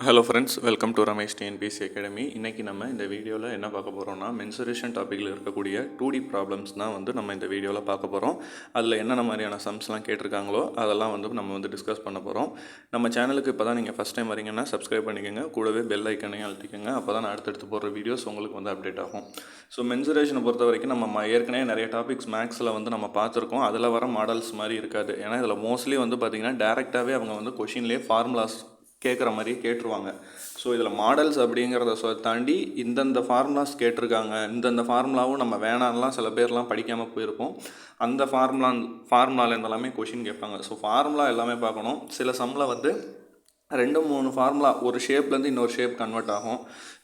Hello friends, welcome to Ramesh TNPSC academy. இன்றைக்கி நம்ம இந்த வீடியோவில் என்ன பார்க்க போகிறோம்னா, மென்சுரேஷன் டாப்பிக்கில் இருக்கக்கூடிய 2D ப்ராப்ளம்ஸ் தான் நம்ம இந்த வீடியோவில் பார்க்க போகிறோம். அதில் என்னென்ன மாதிரியான சம்ஸ்லாம் கேட்டிருக்காங்களோ அதெல்லாம் நம்ம டிஸ்கஸ் பண்ண போகிறோம். நம்ம சேனலுக்கு இப்போ தான் நீங்கள் ஃபஸ்ட் டைம் வரீங்கன்னா சப்ஸ்கிரைப் பண்ணிக்கோங்க, கூடவே பெல் ஐக்கனையும் அழுத்திக்கோங்க. அப்போ தான் நான் அடுத்தடுத்து போடுற வீடியோஸ் உங்களுக்கு அப்டேட் ஆகும். ஸோ மென்சுரேஷனை பொறுத்த வரைக்கும் நம்ம ஏற்கனவே நிறைய டாபிக்ஸ் மேக்ஸில் நம்ம பார்த்துருக்கோம். அதில் வர மாடல்ஸ் மாதிரி இருக்காது. ஏன்னா இதில் மோஸ்ட்லி பார்த்திங்கன்னா டேரெக்டாகவே அவங்க கொஷின்லேயே ஃபார்முலாஸ் கேட்குற மாதிரியே கேட்டுருவாங்க. ஸோ இதில் மாடல்ஸ் அப்படிங்கிறத தாண்டி இந்தந்த ஃபார்முலாஸ் கேட்டிருக்காங்க, இந்தந்த ஃபார்முலாவும் நம்ம வேணான்லாம் சில பேர்லாம் படிக்காமல் போயிருப்போம். அந்த ஃபார்முலாவில் எல்லாமே கொஷின் கேட்பாங்க. ஸோ ஃபார்முலா எல்லாமே பார்க்கணும். சில சம்மில் 2-3 ஃபார்முலா ஒரு ஷேப்லேருந்து இன்னொரு ஷேப் கன்வெர்ட் ஆகும்.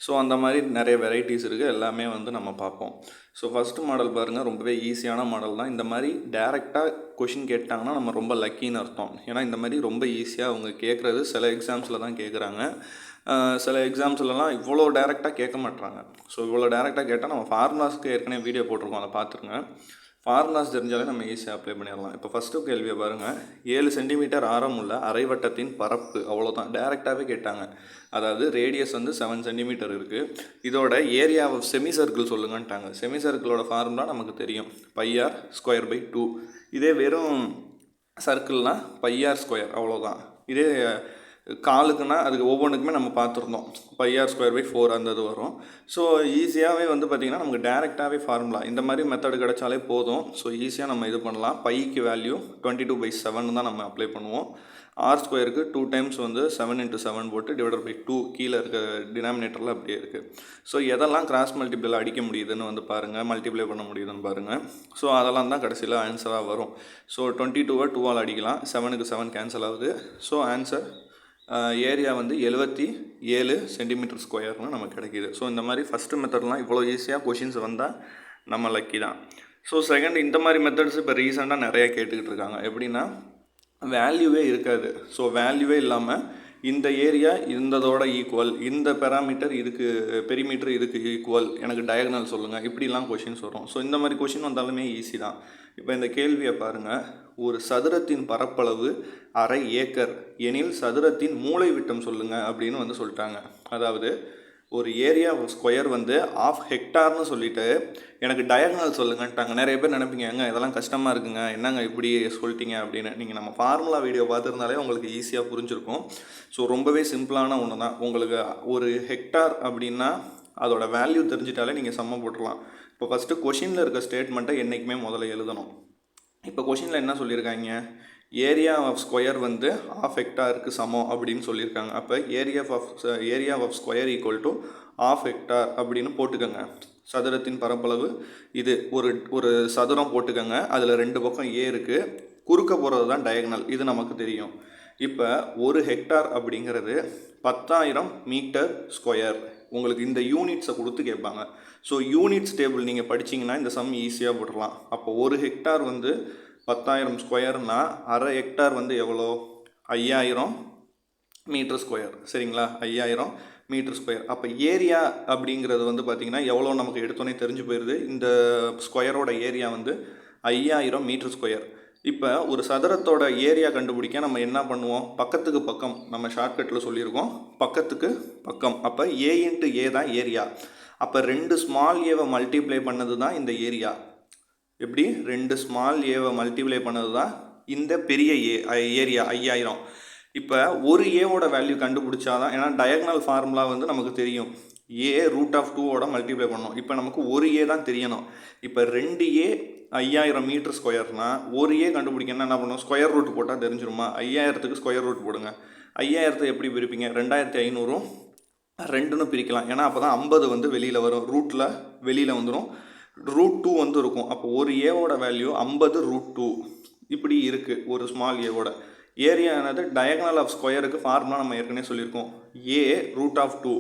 ஸோ அந்த மாதிரி நிறைய வெரைட்டிஸ் இருக்குது. எல்லாமே நம்ம பார்ப்போம். ஸோ ஃபஸ்ட்டு மாடல் பாருங்கள், ரொம்பவே ஈஸியான மாடல் தான். இந்த மாதிரி டேரெக்டாக கொஷின் கேட்டாங்கன்னா நம்ம ரொம்ப லக்கின்னு அர்த்தம். ஏன்னா இந்த மாதிரி ரொம்ப ஈஸியாக அவங்க கேட்குறது சில எக்ஸாம்ஸில் தான் கேட்குறாங்க. சில எக்ஸாம்ஸ்லலாம் இவ்வளோ டேரெக்டாக கேட்க மாட்டுறாங்க. ஸோ இவ்வளோ டேரெக்டாக கேட்டால் நம்ம ஃபார்முலாஸ்க்கு ஏற்கனவே வீடியோ போட்டிருக்கோம், அதை பார்த்துருங்க. ஃபார்முலாஸ் தெரிஞ்சாலே நம்ம ஈஸியாக அப்ளை பண்ணிடலாம். இப்போ ஃபஸ்ட்டு கேள்வியை பாருங்கள். 7 சென்டிமீட்டர் ஆரம் உள்ள அரைவட்டத்தின் பரப்பு, அவ்வளோதான், டேரெக்டாகவே கேட்டாங்க. அதாவது ரேடியஸ் 7 சென்டிமீட்டர் இருக்குது. இதோட ஏரியா ஆஃப் செமி சர்க்கிள் சொல்லுங்கன்ட்டாங்க. செமி சர்க்கிளோட ஃபார்முலா நமக்கு தெரியும், πr²/2. இதே வெறும் சர்க்கிள்னால் πr², அவ்வளோதான். இதே காலுக்குன்னா அதுக்கு ஒவ்வொன்றுக்குமே நம்ம பார்த்துருந்தோம், πr²/4 அந்த இது வரும். ஸோ ஈஸியாகவே பார்த்திங்கன்னா நமக்கு டேரெக்டாகவே ஃபார்முலா இந்த மாதிரி மெத்தடு கிடச்சாலே போதும். ஸோ ஈஸியாக நம்ம இது பண்ணலாம். பைக்கு வேல்யூ 22/7 தான் நம்ம அப்ளை பண்ணுவோம். r²க்கு 2 டைம்ஸ் 7 × 7 போட்டு /2 கீழே இருக்க டினாமினேட்டரில் அப்படியே இருக்குது. ஸோ எதெல்லாம் கிராஸ் மல்டிபிள் அடிக்க முடியுதுன்னு பாருங்கள், மல்டிப்ளை பண்ண முடியுதுன்னு பாருங்கள். ஸோ அதெல்லாம் தான் கடைசியில் ஆன்சராக வரும். ஸோ 22 2ஆல் அடிக்கலாம், 7க்கு 7 கேன்சல் ஆகுது. ஸோ ஆன்சர் ஏரியா 77 சென்டிமீட்டர் ஸ்கொயர்னு நமக்கு கிடைக்கிது. ஸோ இந்த மாதிரி ஃபஸ்ட்டு மெத்தட்லாம் இவ்வளோ ஈஸியாக கொஷின்ஸ் வந்தால் நம்ம லக்கி தான். ஸோ செகண்ட், இந்த மாதிரி மெத்தட்ஸ் இப்போ ரீசெண்டாக நிறையா கேட்டுக்கிட்டு இருக்காங்க. எப்படின்னா வேல்யூவே இருக்காது. ஸோ வேல்யூவே இல்லாமல் இந்த ஏரியா இந்ததோட ஈக்குவல், இந்த பெராமீட்டர் இதுக்கு பெரிமீட்டர் இதுக்கு ஈக்குவல், எனக்கு டயகனல் சொல்லுங்கள், இப்படிலாம் கொஷின்ஸ் வரும். ஸோ இந்த மாதிரி கொஷின் வந்தாலுமே ஈஸி தான். இப்போ இந்த கேள்வியை பாருங்கள். ஒரு சதுரத்தின் பரப்பளவு ½ ஏக்கர் எனில் சதுரத்தின் மூலை விட்டம் சொல்லுங்கள் அப்படின்னு சொல்லிட்டாங்க. அதாவது ஒரு ஏரியா ஸ்கொயர் ½ ஹெக்டார்னு சொல்லிவிட்டு எனக்கு டயகனல் சொல்லுங்கன்ட்டாங்க. நிறைய பேர் நினைப்பீங்க, எங்க இதெல்லாம் கஷ்டமாக இருக்குங்க, என்னங்க இப்படி சொல்லிட்டீங்க அப்படின்னு. நீங்கள் நம்ம ஃபார்முலா வீடியோ பார்த்துருந்தாலே உங்களுக்கு ஈஸியாக புரிஞ்சிருக்கும். ஸோ ரொம்பவே சிம்பிளான ஒன்று தான். உங்களுக்கு ஒரு ஹெக்டார் அப்படின்னா அதோட வேல்யூ தெரிஞ்சிட்டாலே நீங்கள் சம்ம போட்டுடலாம். இப்போ ஃபஸ்ட்டு கொஷினில் இருக்க ஸ்டேட்மெண்ட்டை என்றைக்குமே முதல்ல எழுதணும். இப்போ கொஷினில் என்ன சொல்லியிருக்காங்க, ஏரியா ஆஃப் ஸ்கொயர் ½ ஹெக்டாருக்கு சமம் அப்படின்னு சொல்லியிருக்காங்க. அப்போ area of square equal to ½ hectare அப்படின்னு போட்டுக்கோங்க. சதுரத்தின் பரப்பளவு இது ஒரு சதுரம் போட்டுக்கோங்க. அதில் 2 பக்கம் ஏ இருக்குது, குறுக்க போகிறது தான் டயகனல், இது நமக்கு தெரியும். இப்போ ஒரு ஹெக்டார் அப்படிங்கிறது 10,000 மீட்டர் ஸ்கொயர். உங்களுக்கு இந்த யூனிட்ஸை கொடுத்து கேட்பாங்க. ஸோ யூனிட்ஸ் டேபிள் நீங்கள் படிச்சிங்கன்னா இந்த சம் ஈஸியாக போட்டுடலாம். அப்போ ஒரு ஹெக்டார் 10,000 ஸ்கொயர்னா ½ ஹெக்டார் எவ்வளோ, 5,000 மீட்டர் ஸ்கொயர். சரிங்களா, 5,000 மீட்டர் ஸ்கொயர். அப்போ ஏரியா அப்படிங்கிறது பார்த்திங்கன்னா எவ்வளோ நமக்கு எடுத்தோன்னே தெரிஞ்சு போயிடுது. இந்த ஸ்கொயரோட ஏரியா 5,000 மீட்டர் ஸ்கொயர். இப்போ ஒரு சதுரத்தோட ஏரியா கண்டுபிடிக்க நம்ம என்ன பண்ணுவோம், பக்கத்துக்கு பக்கம், நம்ம ஷார்ட்கட்டில் சொல்லியிருக்கோம், பக்கத்துக்கு பக்கம். அப்போ ஏ இன்ட்டு ஏ தான் ஏரியா. அப்போ 2 ஸ்மால் ஏவை மல்டிப்ளை பண்ணது தான் இந்த ஏரியா. எப்படி 2 ஸ்மால் ஏவை மல்டிப்ளை பண்ணது தான் இந்த பெரிய ஏரியா 5,000. இப்போ ஒரு ஏவோட வேல்யூ கண்டுபிடிச்சாதான், ஏன்னா டயகனல் ஃபார்முலா நமக்கு தெரியும், ஏ √2 மல்டிப்ளை பண்ணணும். இப்போ நமக்கு ஒரு ஏ தான் தெரியணும். இப்போ 2A 5,000 மீட்டர் ஸ்கொயர்னால் ஒரு ஏ கண்டுபிடிக்கணும்னா என்ன பண்ணணும், ஸ்கொயர் ரூட் போட்டால் தெரிஞ்சிருமா. 5,000க்கு ஸ்கொயர் ரூட் போடுங்க. 5,000 எப்படி பிரிப்பீங்க, 2,500 2ன்னு பிரிக்கலாம். ஏன்னா அப்போ தான் 50 வெளியில் வரும், ரூட்டில் வெளியில் வந்துடும், √2 இருக்கும். அப்போ ஒரு ஏவோட வேல்யூ 50√2 இப்படி இருக்குது. ஒரு ஸ்மால் ஏவோட ஏரியா என்னது, டயகனல் ஆஃப் ஸ்கொயருக்கு ஃபார்முலா நம்ம ஏற்கனவே சொல்லியிருக்கோம், ஏ √2.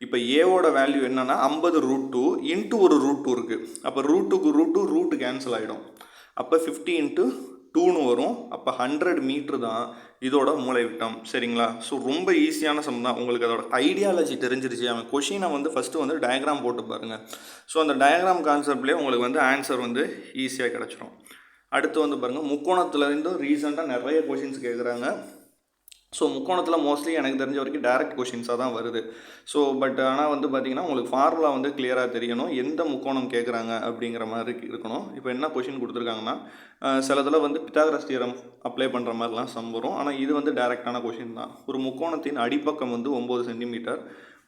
இப்போ ஏவோட வேல்யூ என்னன்னா 50√2 இன்ட்டு ஒரு √2 இருக்குது. அப்போ √2க்கு ரூட்டு கேன்சல் ஆகிடும். அப்போ 50 × 2ன்னு வரும். அப்போ 100 மீட்ரு தான் இதோட மூலை விட்டம். சரிங்களா. ஸோ ரொம்ப ஈஸியான சம் தான். உங்களுக்கு அதோட ஐடியாலஜி தெரிஞ்சிருச்சு. அவன் கொஷினை ஃபஸ்ட்டு டயக்ராம் போட்டு பாருங்கள். ஸோ அந்த டயக்ராம் கான்செப்ட்லேயே உங்களுக்கு ஆன்சர் ஈஸியாக கிடச்சிரும். அடுத்து பாருங்கள், முக்கோணத்துலேருந்து ரீசெண்டாக நிறைய கொஷின்ஸ் கேட்குறாங்க. ஸோ முக்கோணத்தில் மோஸ்ட்லி எனக்கு தெரிஞ்ச வரைக்கும் டைரக்ட் கொஷின்ஸாக தான் வருது. ஸோ பட் ஆனால் வந்து பார்த்திங்கன்னா உங்களுக்கு ஃபார்முலா வந்து கிளியராக தெரியணும், எந்த முக்கோணம் கேட்குறாங்க அப்படிங்கிற மாதிரி இருக்கணும். இப்போ என்ன கொஷின் கொடுத்துருக்காங்கன்னா, சிலதில் வந்து பித்தாகரஸ் தியரம் அப்ளை பண்ணுற மாதிரிலாம் சம் வரும். ஆனால் இது வந்து டைரெக்டான கொஷின் தான். ஒரு முக்கோணத்தின் அடிப்பக்கம் வந்து 9 சென்டிமீட்டர்,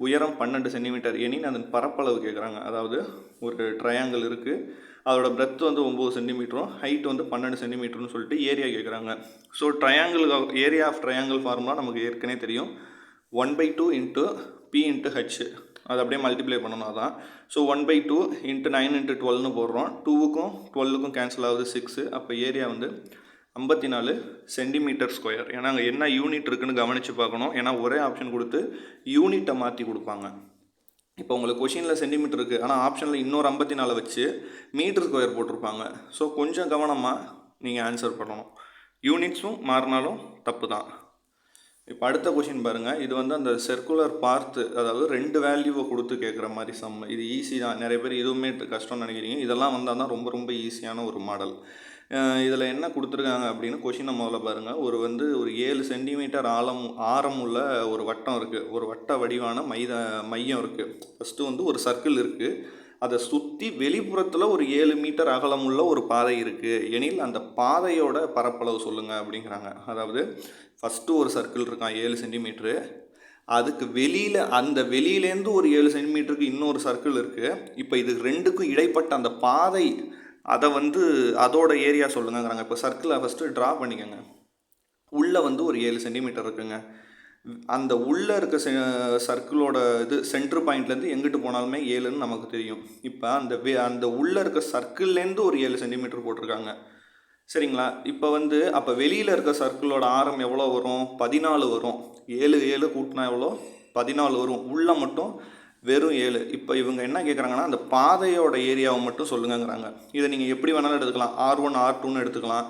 உயரம் 12 சென்டிமீட்டர் எனின் அதன் பரப்பளவு கேட்குறாங்க. அதாவது ஒரு ட்ரையாங்கிள் இருக்குது, அதோட பிரெத் வந்து 9 சென்டிமீட்டரும் ஹைட் வந்து 12 சென்டிமீட்டர்னு சொல்லிட்டு ஏரியா கேட்குறாங்க. So triangle area of triangle formula நமக்கு ஏற்கனவே தெரியும், 1/2 இன்ட்டு பி இன்ட்டு ஹெச். அது அப்படியே மல்டிப்ளை பண்ணணும் அதான். ஸோ 1/2 இன்ட்டு 9 இன்ட்டு 12னு போடுறோம். 2க்கும் 12க்கும் கேன்சல் ஆகுது 6. அப்போ ஏரியா வந்து 54 சென்டிமீட்டர் ஸ்கொயர். ஏன்னா அங்கே என்ன யூனிட் இருக்குன்னு கவனித்து பார்க்கணும். ஏன்னா ஒரே ஆப்ஷன் கொடுத்து யூனிட்டை மாற்றி கொடுப்பாங்க. இப்போ உங்களுக்கு கொஷினில் சென்டிமீட்டர் இருக்குது, ஆனால் ஆப்ஷனில் இன்னொரு 54 வச்சு மீட்டர் ஸ்கொயர் போட்டிருப்பாங்க. ஸோ கொஞ்சம் கவனமாக நீங்கள் ஆன்சர் பண்ணணும். யூனிட்ஸும் மாறினாலும் தப்பு தான். இப்போ அடுத்த கொஷின் பாருங்கள். இது வந்து அந்த சர்க்குலர் பார்த்து, அதாவது 2 வேல்யூவை கொடுத்து கேட்குற மாதிரி சம். இது ஈஸி தான். நிறைய பேர் இதுவுமே கஷ்டம்னு நினைக்கிறீங்க. இதெல்லாம் வந்தால் தான் ரொம்ப ரொம்ப ஈஸியான ஒரு மாடல். இதில் என்ன கொடுத்துருக்காங்க அப்படின்னு கொஷினை முதல்ல பாருங்கள். ஒரு 7 சென்டிமீட்டர் ஆரம் உள்ள ஒரு வட்டம் இருக்குது, ஒரு வட்ட வடிவான மையம் இருக்குது. ஃபஸ்ட்டு வந்து ஒரு சர்க்கிள் இருக்குது, அதை சுற்றி வெளிப்புறத்தில் ஒரு 7 மீட்டர் அகலமுள்ள ஒரு பாதை இருக்குது எனில் அந்த பாதையோட பரப்பளவு சொல்லுங்கள் அப்படிங்கிறாங்க. அதாவது ஃபஸ்ட்டு ஒரு சர்க்கிள் இருக்கான் 7 சென்டிமீட்ரு, அதுக்கு வெளியில், அந்த வெளியிலேருந்து ஒரு 7 சென்டிமீட்டருக்கு இன்னொரு சர்க்கிள் இருக்குது. இப்போ இது ரெண்டுக்கும் இடைப்பட்ட அந்த பாதை, அதை வந்து அதோட ஏரியா சொல்லுங்கிறாங்க. இப்போ சர்க்கிளை ஃபஸ்ட்டு ட்ரா பண்ணிக்கோங்க. உள்ளே வந்து ஒரு 7 சென்டிமீட்டர் இருக்குங்க. அந்த உள்ளே இருக்க சர்க்கிளோட இது சென்ட்ரு பாயிண்ட்லேருந்து எங்கிட்டு போனாலுமே 7ன்னு நமக்கு தெரியும். இப்போ அந்த உள்ளே இருக்க சர்க்கிள்லேருந்து ஒரு 7 சென்டிமீட்டர் போட்டிருக்காங்க, சரிங்களா? இப்போ வந்து அப்போ வெளியில் இருக்க சர்க்கிளோட ஆரம் எவ்வளோ வரும்? 14 வரும். 7 கூட்டினா எவ்வளோ? 14 வரும். உள்ளே மட்டும் வெறும் 7. இப்போ இவங்க என்ன கேட்குறாங்கன்னா, அந்த பாதையோட ஏரியாவை மட்டும் சொல்லுங்கிறாங்க. இதை நீங்கள் எப்படி வேணாலும் எடுத்துக்கலாம். R1 R2ன்னு எடுத்துக்கலாம்,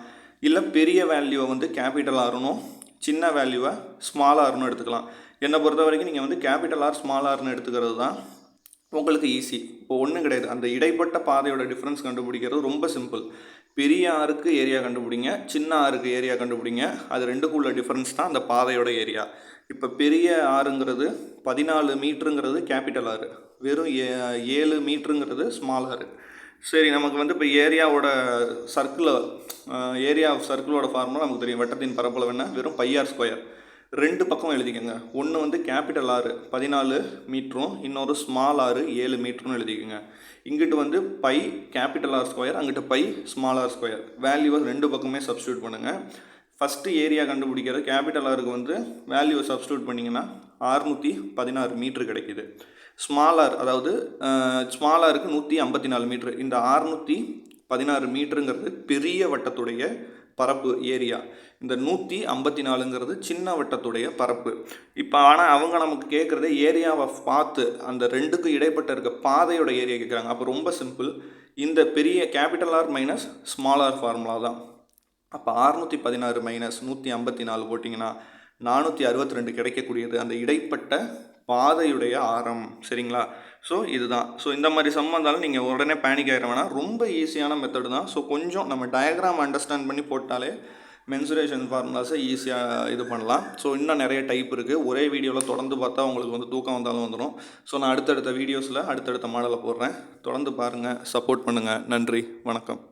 இல்லை பெரிய வேல்யூவை வந்து கேபிட்டல் ஆர்னும் சின்ன வேல்யூவை ஸ்மால் ஆர்னு எடுத்துக்கலாம். என்னை பொறுத்த வரைக்கும் நீங்கள் வந்து கேபிட்டல் ஆர் ஸ்மால் ஆர்னு எடுத்துக்கிறது தான் உங்களுக்கு ஈஸி. இப்போ ஒன்றும் கிடையாது. அந்த இடைப்பட்ட பாதையோட டிஃப்ரென்ஸ் கண்டுபிடிக்கிறது ரொம்ப சிம்பிள். பெரிய ஆருக்கு ஏரியா கண்டுபிடிங்க, சின்ன ஆருக்கு ஏரியா கண்டுபிடிங்க. அது ரெண்டுக்குள்ள டிஃப்ரென்ஸ் தான் அந்த பாதையோட ஏரியா. இப்போ பெரிய ஆறுங்கிறது 14 மீட்டருங்கிறது கேபிட்டல் ஆறு, வெறும் 7 மீட்டருங்கிறது ஸ்மால் ஆறு. சரி, நமக்கு வந்து இப்போ ஏரியா ஆஃப் சர்க்கிளோட ஃபார்முலா நமக்கு தெரியும். வட்டத்தின் பரப்பளவு என்ன? வெறும் πr ஸ்கொயர். 2 பக்கம் எழுதிக்கோங்க. ஒன்று வந்து கேபிட்டல் ஆறு 14 மீட்டரும், இன்னொரு ஸ்மால் ஆறு 7 மீட்டரும் எழுதிக்கோங்க. இங்கிட்டு வந்து பை கேபிட்டல் ஆர் ஸ்கொயர், அங்கிட்டு பை ஸ்மால் ஆர் ஸ்கொயர். வேல்யூவை 2 பக்கமே சப்ஸ்டியூட் பண்ணுங்கள். ஃபஸ்ட்டு ஏரியா கண்டுபிடிக்கிறது கேபிட்டல் ஆருக்கு வந்து வேல்யூவை சப்ஸ்டியூட் பண்ணிங்கன்னா 616 மீட்ரு கிடைக்கிது. ஸ்மால் ஆர், அதாவது ஸ்மால் ஆருக்கு 154 மீட்ரு. இந்த 616 மீட்டருங்கிறது பெரிய வட்டத்துடைய பரப்பு ஏரியா. இந்த 154ங்கிறது சின்ன வட்டத்துடைய பரப்பு. இப்போ ஆனால் அவங்க நமக்கு கேட்குறது ஏரியாவை பார்த்து அந்த ரெண்டுக்கு இடைப்பட்ட இருக்க பாதையோட ஏரியா கேட்குறாங்க. அப்போ ரொம்ப சிம்பிள். இந்த பெரிய capital R minus small R formula தான். அப்போ 616 மைனஸ் 154 போட்டிங்கன்னா 462 கிடைக்கக்கூடியது அந்த இடைப்பட்ட பாதையுடைய ஆரம், சரிங்களா? ஸோ இதுதான். ஸோ இந்த மாதிரி சம் வந்தாலும் நீங்கள் உடனே பேனிக் ஆகிட வேணாம். ரொம்ப ஈஸியான மெத்தடு தான். ஸோ கொஞ்சம் நம்ம டயக்ராம் அண்டர்ஸ்டாண்ட் பண்ணி போட்டாலே மென்சுரேஷன் ஃபார்முலாஸை ஈஸியாக இது பண்ணலாம். ஸோ இன்னும் நிறைய டைப் இருக்குது. ஒரே வீடியோவில் தொடர்ந்து பார்த்தா உங்களுக்கு வந்து தூக்கம் வந்தாலும் வந்துடும். ஸோ நான் அடுத்தடுத்த வீடியோஸில் அடுத்தடுத்த மாடலை போடுறேன். தொடர்ந்து பாருங்கள், சப்போர்ட் பண்ணுங்கள். நன்றி, வணக்கம்.